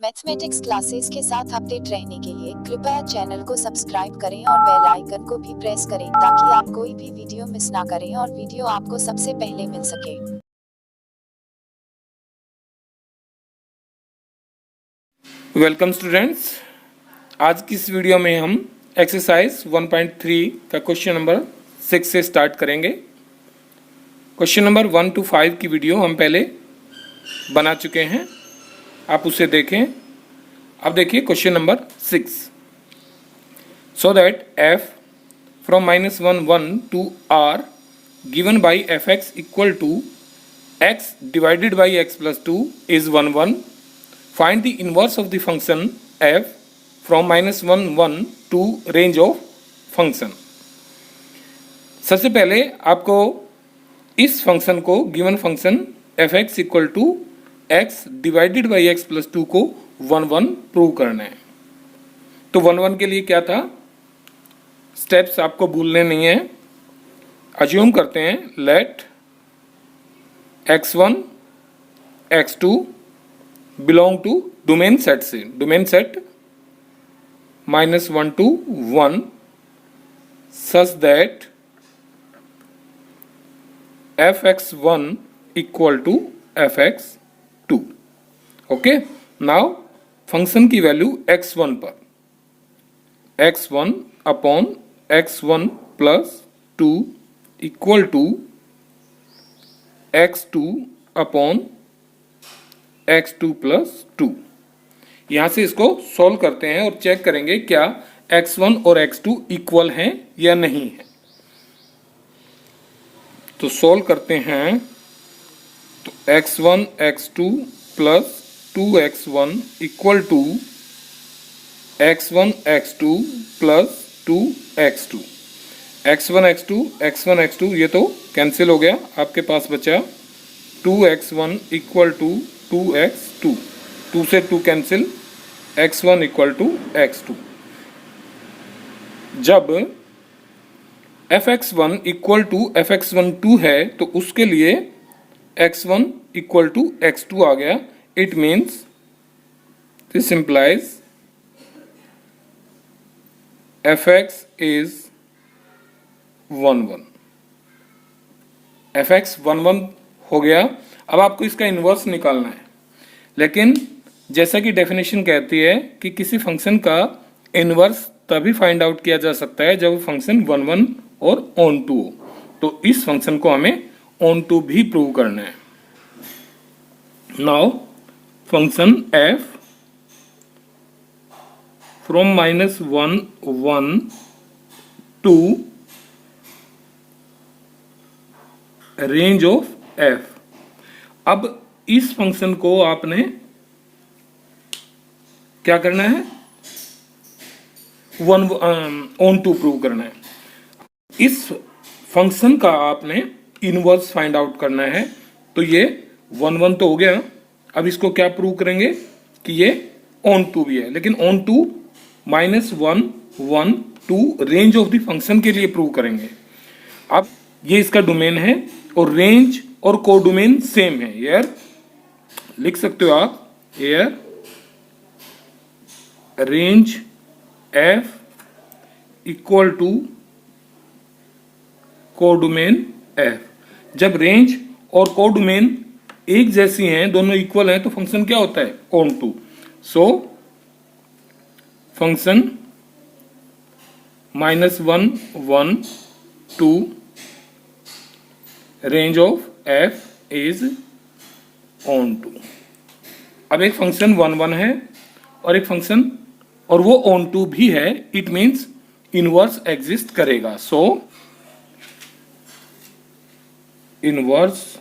Mathematics classes के साथ update रहने के लिए कृपया चैनल को सब्सक्राइब करें और बेल आइकन को भी प्रेस करें ताकि आप कोई भी वीडियो मिस ना करें और वीडियो आपको सबसे पहले मिल सके। वेलकम स्टूडेंट्स, आज की इस वीडियो में हम एक्सरसाइज 1.3 का क्वेश्चन नंबर 6 से स्टार्ट करेंगे। क्वेश्चन नंबर 1 to 5 की वीडियो हम पहले बना चुके हैं, आप उसे देखें। अब देखिए question number 6। So that f from -1 1 to r given by fx equal to x divided by x plus 2 is 1 1. Find the inverse of the function f from -1 1 to range of function. सबसे पहले आपको इस function को given function F X equal to X divided by X plus 2 को 1 1 prove करना है। तो 1 1 के लिए क्या था, स्टेप्स आपको भूलने नहीं है। अज्यूम करते हैं let x1 x2 belong to domain set से, domain set -1 to 1 such that fx1 equal to fx2। Okay, now function की वैल्यू x1 पर x1 upon x1 plus 2 equal to x2 upon x2 plus 2। यहां से इसको solve करते हैं और check करेंगे क्या x1 और x2 इक्वल हैं या नहीं है। तो सॉल्व करते हैं, तो x1 x2 plus 2x1 equal to x1 x2 plus 2x2। x1 x2 x1 x2 ये तो कैंसिल हो गया, आपके पास बचा 2x1 इक्वल टू 2x2, 2 से 2 cancel, x1 equal to x2। जब fx1 इक्वल टू fx1 2 है तो उसके लिए x1 इक्वल टू x2 आ गया। It means this implies fx is 1 1। fx 1 1 हो गया। अब आपको इसका इन्वर्स निकालना है, लेकिन जैसा कि डेफिनेशन कहती है कि किसी फंक्शन का इन्वर्स तभी फाइंड आउट किया जा सकता है जब फंक्शन 1 1 और ऑन टू हो। तो इस फंक्शन को हमें ऑन टू भी प्रूव करना है। Now function f from -1 1 to range of f। अब इस फंक्शन को आपने क्या करना है, ऑन टू प्रूव करना है। इस फंक्शन का आपने इनवर्स फाइंड आउट करना है। तो ये 1 1 तो हो गया, अब इसको क्या प्रूव करेंगे कि ये ऑन टू भी है, लेकिन onto -1 1 2 range of the function के लिए प्रूव करेंगे। अब ये इसका डोमेन है और रेंज और को डोमेन सेम है। यार लिख सकते हो आप, here range f equal to codomain f। जब रेंज और कोडोमेन एक जैसी हैं, दोनों इक्वल हैं, तो फंक्शन क्या होता है, onto. So function -1 1 2 range of f is onto. अब एक फंक्शन 1 1 है और एक फंक्शन, और वो ऑन टू भी है, इट मीन्स इनवर्स एग्जिस्ट करेगा। सो इनवर्स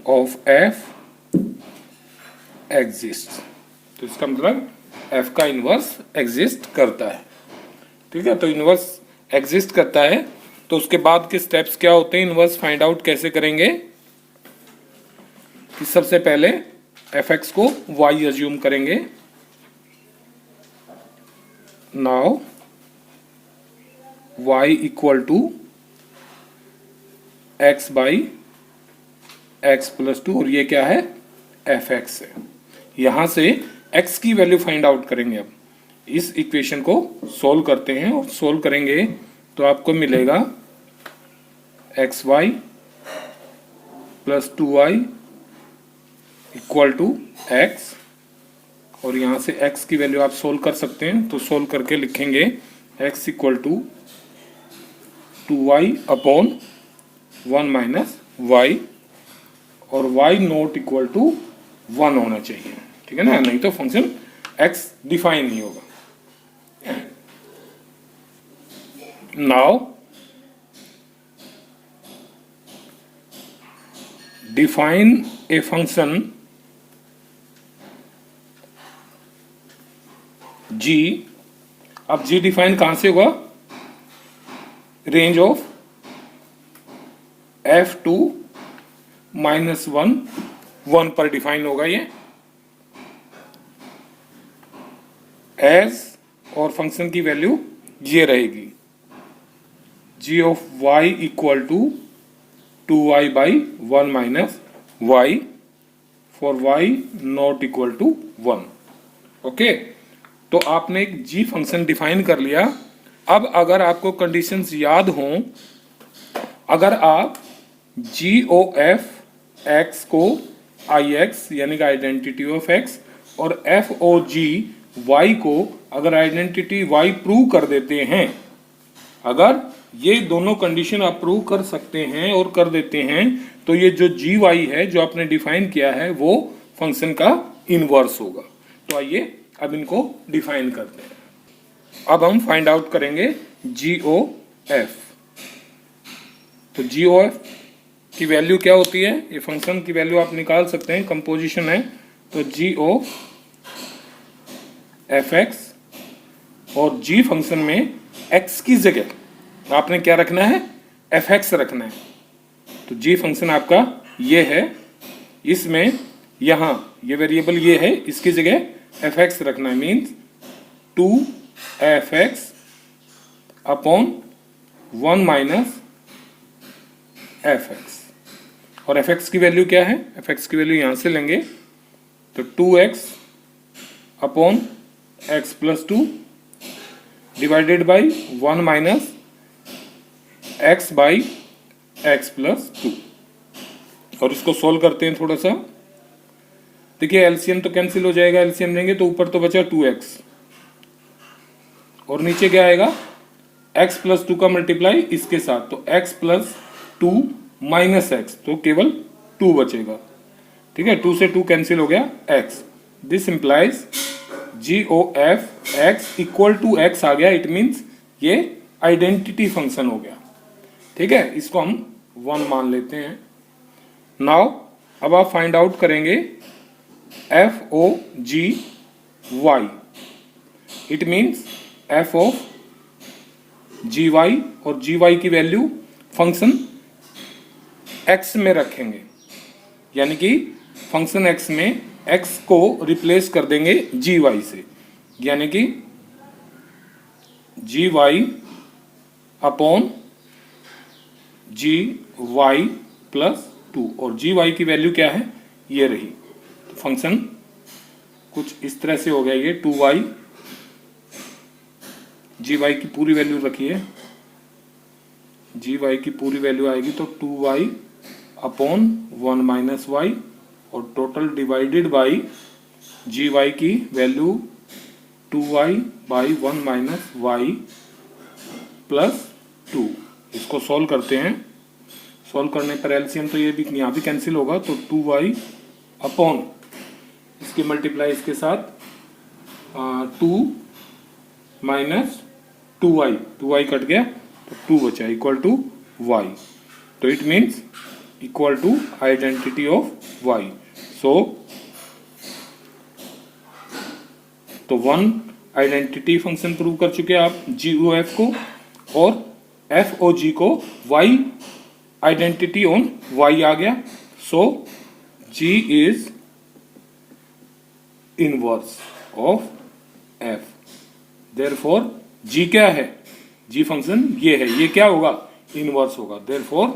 ऑफ f एग्जिस्ट, तो इसका मतलब f का इनवर्स एग्जिस्ट करता है। ठीक है, तो इनवर्स एग्जिस्ट करता है, तो उसके बाद के स्टेप्स क्या होते हैं, इनवर्स फाइंड आउट कैसे करेंगे। कि सबसे पहले fx को y अज्यूम करेंगे। Now y equal to x by x plus 2, और ये क्या है, fx है। यहाँ से x की वैल्यू फाइंड आउट करेंगे। अब इस इक्वेशन को सोल्व करते हैं और सोल्व करेंगे तो आपको मिलेगा xy plus 2y equal to x, और यहाँ से x की वैल्यू आप सोल्व कर सकते हैं, तो सोल्व करके लिखेंगे x equal to 2y upon 1 minus y, और y नॉट इक्वल टू 1 होना चाहिए, ठीक है ना, नहीं तो फंक्शन x डिफाइन नहीं होगा। Now define a function g। अब g डिफाइन कहां से होगा? रेंज ऑफ f2 माइनस 1 पर डिफाइन होगा ये, एज, और फंक्शन की वैल्यू ये रहेगी g of y equal to 2y by 1 minus y for y not equal to 1। Okay, तो आपने एक g फंक्शन डिफाइन कर लिया। अब अगर आपको कंडीशंस याद हों, अगर आप g o f x को ix यानी कि आइडेंटिटी ऑफ x और f o g y को अगर आइडेंटिटी y प्रूव कर देते हैं, अगर ये दोनों कंडीशन आप प्रूव कर सकते हैं और कर देते हैं, तो ये जो gy है जो आपने डिफाइन किया है वो फंक्शन का इनवर्स होगा। तो आइए अब इनको डिफाइन करते हैं। अब हम फाइंड आउट करेंगे GOF। तो GOF की वैल्यू क्या होती है? ये फंक्शन की वैल्यू आप निकाल सकते हैं, कंपोजिशन है। तो GOFX, और G फंक्शन में x की जगह आपने क्या रखना है? fx रखना है। तो G फंक्शन आपका ये है, इसमें यहाँ ये वेरिएबल ये है, इसकी जगह fx रखना है, means 2fx upon 1 minus fx। और fx की वैल्यू क्या है? fx की वैल्यू यहां से लेंगे तो 2x upon x plus 2 divided by 1 minus x by x plus 2। और इसको सोल्व करते हैं थोड़ा सा। देखिए एलसीएम तो कैंसिल हो जाएगा, एलसीएम लेंगे तो ऊपर तो बचा 2x और नीचे क्या आएगा? x प्लस 2 का मल्टीप्लाई इसके साथ, तो x प्लस 2 माइनस x, तो केवल 2 बचेगा। ठीक है, 2 से 2 कैंसिल हो गया, x। This implies GOF equal to x आ गया, इट मीन्स ये आइडेंटिटी फंक्शन हो गया। ठीक है, इसको हम 1 मान लेते हैं। नाउ अब आप फाइंड आउट करेंगे FOGY, it means f of GY, और GY की वैल्यू फंक्शन x में रखेंगे, यानी कि फंक्शन x में x को रिप्लेस कर देंगे GY से, यानी कि GY अपॉन GY प्लस 2, और GY की वैल्यू क्या है? ये रही। तो फंक्शन कुछ इस तरह से हो गया, ये 2y, GY की पूरी वैल्यू रखिए, GY की पूरी वैल्यू आएगी तो 2y अपॉन 1 माइनस y, और टोटल डिवाइडेड बाई GY की value 2y by 1 minus y plus 2। इसको सॉल्व करते हैं। सॉल्व करने पर एलसीएम तो ये भी यहाँ भी कैंसिल होगा, तो 2y अपॉन इसकी मल्टीप्लाई इसके साथ 2 माइनस 2y कट गया तो 2 बचा, इक्वल टू y। तो it means equal to identity of y। So तो 1 आइडेंटिटी फंक्शन प्रूव कर चुके आप GOF को, और FOG को y आइडेंटिटी ऑन y आ गया। सो G is inverse of f। Therefore G क्या है? G फंक्शन ये है, ये क्या होगा? इनवर्स होगा। Therefore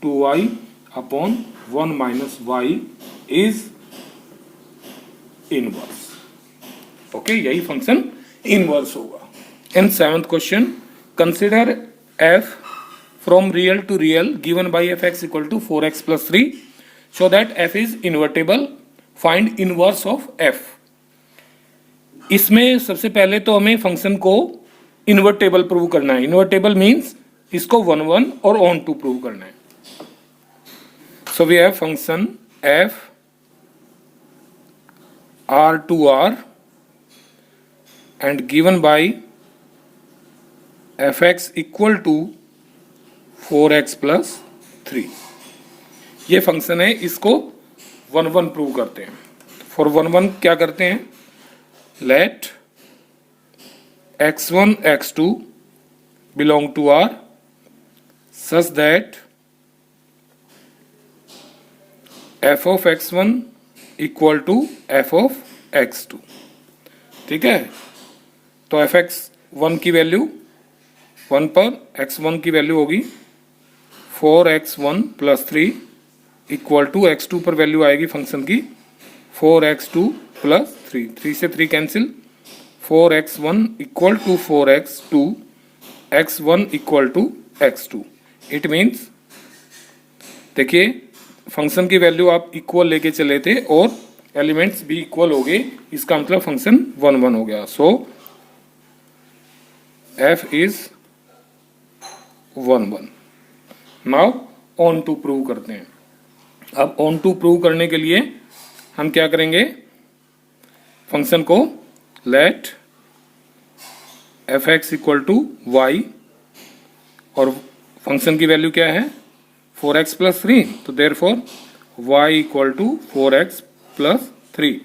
2y upon 1 minus y is inverse. Okay, यही फंक्शन इनवर्स होगा। इन 7th question, consider f from real to real given by fx equal to 4x plus 3 so that f is invertible, find inverse of f। इसमें सबसे पहले तो हमें function को invertible prove करना है। इन्वर्टेबल मीन्स इसको 1 1 और ऑन टू प्रूव करना है। So we have function f r to r and given by fx equal to 4x plus 3। ये फंक्शन है, इसको 1 1 प्रूव करते हैं। फॉर 1 1 क्या करते हैं, let x1 x2 belong to R such that f of x1 equal to f of x2। ठीक है, तो fx1 की वैल्यू 1 पर x1 की वैल्यू होगी 4x1 plus 3 equal to x2 पर वैल्यू आएगी फंक्शन की 4x2 प्लस 3, 3 से 3 cancel, 4x1 equal to 4x2, x1 equal to x2। It means देखिए फंक्शन की वैल्यू आप इक्वल लेके चले थे और एलिमेंट्स भी इक्वल हो गए, इसका मतलब फंक्शन 1 1 हो गया। So f is 1 1। Now onto prove करते हैं। अब ऑन टू प्रूव करने के लिए हम क्या करेंगे, फंक्शन को let fx equal to y और फंक्शन की वैल्यू क्या है 4x प्लस 3, तो therefore y equal to 4x plus 3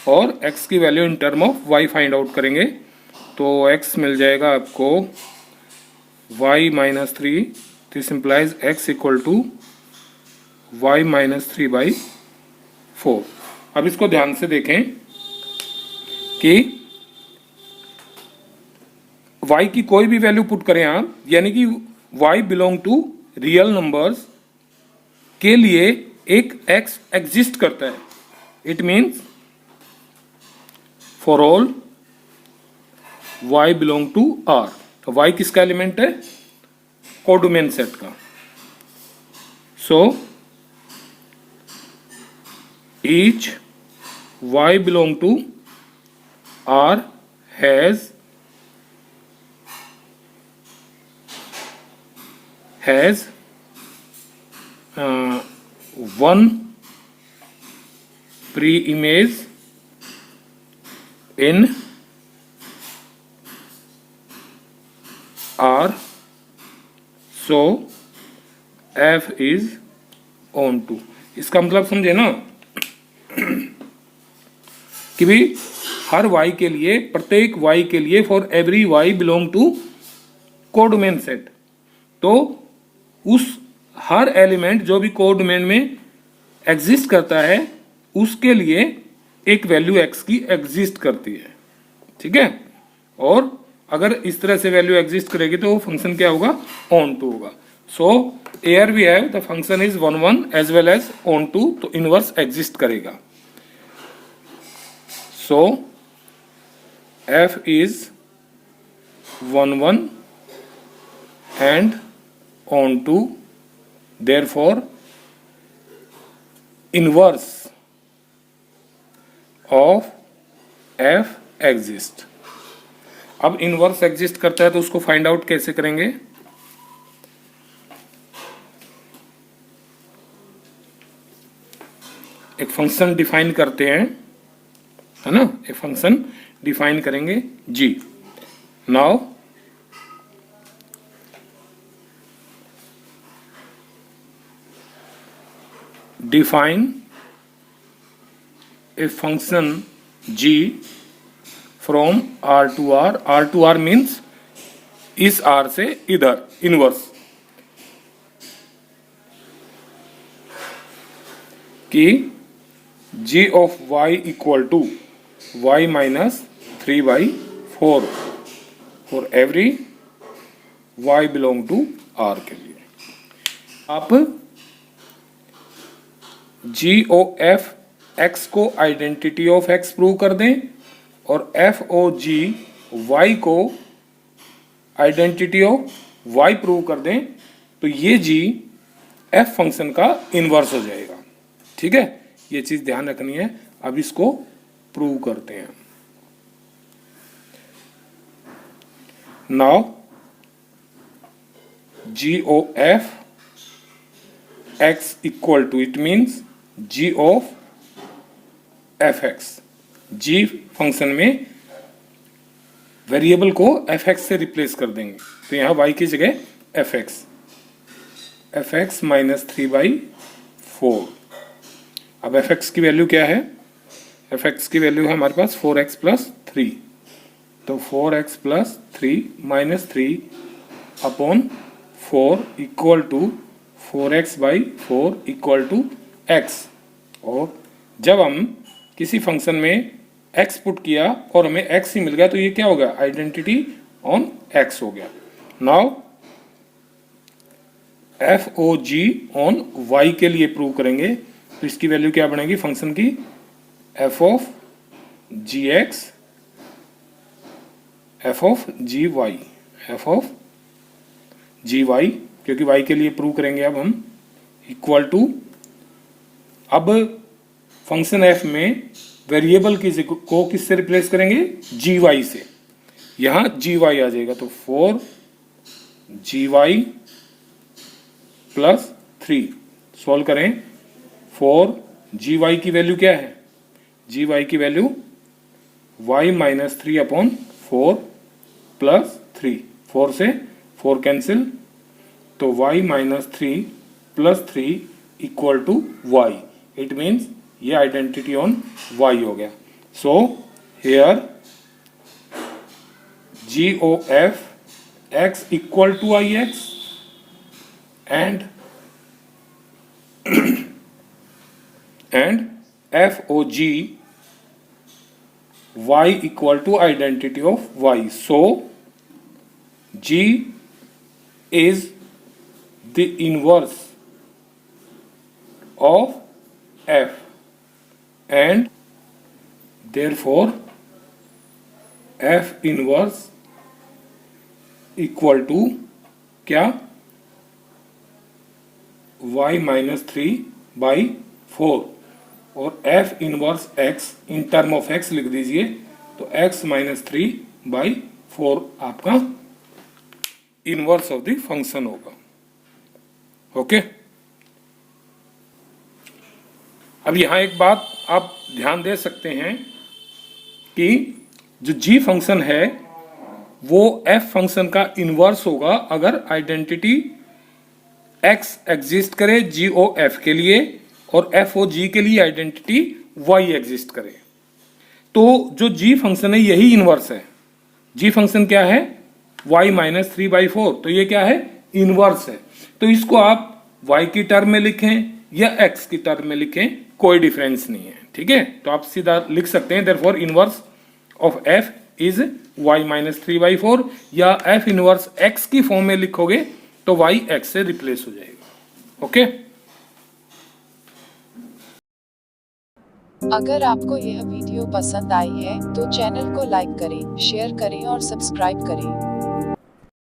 और x की value in term of y find out करेंगे, तो x मिल जाएगा आपको y minus 3, this implies x equal to y minus 3/4। अब इसको ध्यान से देखें कि y की कोई भी वैल्यू पुट करें आप, यानी कि y belong to real numbers के लिए एक x एग्जिस्ट करता है। It means for all y belong to R। तो y किसका एलिमेंट है, कोडोमेन सेट का। So each y belong to R has one pre-image in R, so f is on to। इसका मतलब समझे ना कि भी हर y के लिए, प्रत्येक y के लिए, for every y belong to codomain set, तो उस हर एलिमेंट जो भी कोडोमेन में एग्जिस्ट करता है उसके लिए एक वैल्यू x की एग्जिस्ट करती है। ठीक है, और अगर इस तरह से वैल्यू एग्जिस्ट करेगी तो वो फंक्शन क्या होगा, ऑन टू होगा। So here we have the function is 1 1 as well as onto, तो इनवर्स एग्जिस्ट करेगा। So f is 1 1 and on to, therefore inverse of f exist। अब इनवर्स एग्जिस्ट करता है तो उसको फाइंड आउट कैसे करेंगे, एक फंक्शन डिफाइन करते हैं, है ना, एक फंक्शन डिफाइन करेंगे g। Now define a function g from r to r। r to r means इस r से इधर इनवर्स, कि g of y equal to y minus 3/4 for every y belong to r के लिए। आप g O f x को identity of x prove कर दें और एफ ओ जी y को आइडेंटिटी ऑफ y प्रूव कर दें तो ये g f फंक्शन का इनवर्स हो जाएगा। ठीक है, ये चीज ध्यान रखनी है। अब इसको प्रूव करते हैं। Now g of f x equal to, it means g of fx, g function में वेरिएबल को fx से रिप्लेस कर देंगे तो यहां y की जगह fx माइनस 3/4। अब fx की वैल्यू क्या है? fx की वैल्यू है हमारे पास 4x प्लस 3, तो 4x plus 3 minus 3 upon 4 equal to 4x/4 equal to x। और जब हम किसी फंक्शन में x पुट किया और हमें x ही मिल गया तो ये क्या हो गया? आइडेंटिटी ऑन x हो गया। Now F O G on y के लिए प्रूव करेंगे तो इसकी वैल्यू क्या बनेगी फंक्शन की? F of G X F of G Y, F of G Y, क्योंकि y के लिए प्रूव करेंगे अब हम, इक्वल टू, अब फंक्शन f में वेरिएबल को किससे रिप्लेस करेंगे? जी वाई से। यहां जी वाई आ जाएगा तो 4 जी वाई प्लस 3। सॉल्व करें। 4 जी वाई की वैल्यू क्या है? जी वाई की value y minus 3 upon 4 plus 3, 4 से 4 कैंसिल, तो y minus 3 plus 3 equal to y। It means ये आइडेंटिटी ऑन y हो गया। So here G O F x equal to I X and FOG y equal to identity of y. So G is the inverse of F and therefore F inverse equal to क्या? y minus 3/4 और f inverse x in term of x लिख दीजिए तो x minus 3/4 आपका inverse of the function होगा। Okay, अब यहां एक बात आप ध्यान दे सकते हैं कि जो g फंक्शन है वो f फंक्शन का इनवर्स होगा अगर आइडेंटिटी x एग्जिस्ट करे जी ओ एफ के लिए और एफ ओ जी के लिए आइडेंटिटी y एग्जिस्ट करे। तो जो g फंक्शन है यही इनवर्स है। g फंक्शन क्या है? y माइनस 3/4, तो ये क्या है? इनवर्स है। तो इसको आप y की टर्म में लिखें या x की टर्म में लिखें, कोई डिफरेंस नहीं है। ठीक है, तो आप सीधा लिख सकते हैं therefore inverse of f is y minus 3/4, या f इनवर्स x की फॉर्म में लिखोगे तो y x से रिप्लेस हो जाएगा। ओके, अगर आपको यह वीडियो पसंद आई है तो चैनल को लाइक करें, शेयर करें और सब्सक्राइब करें।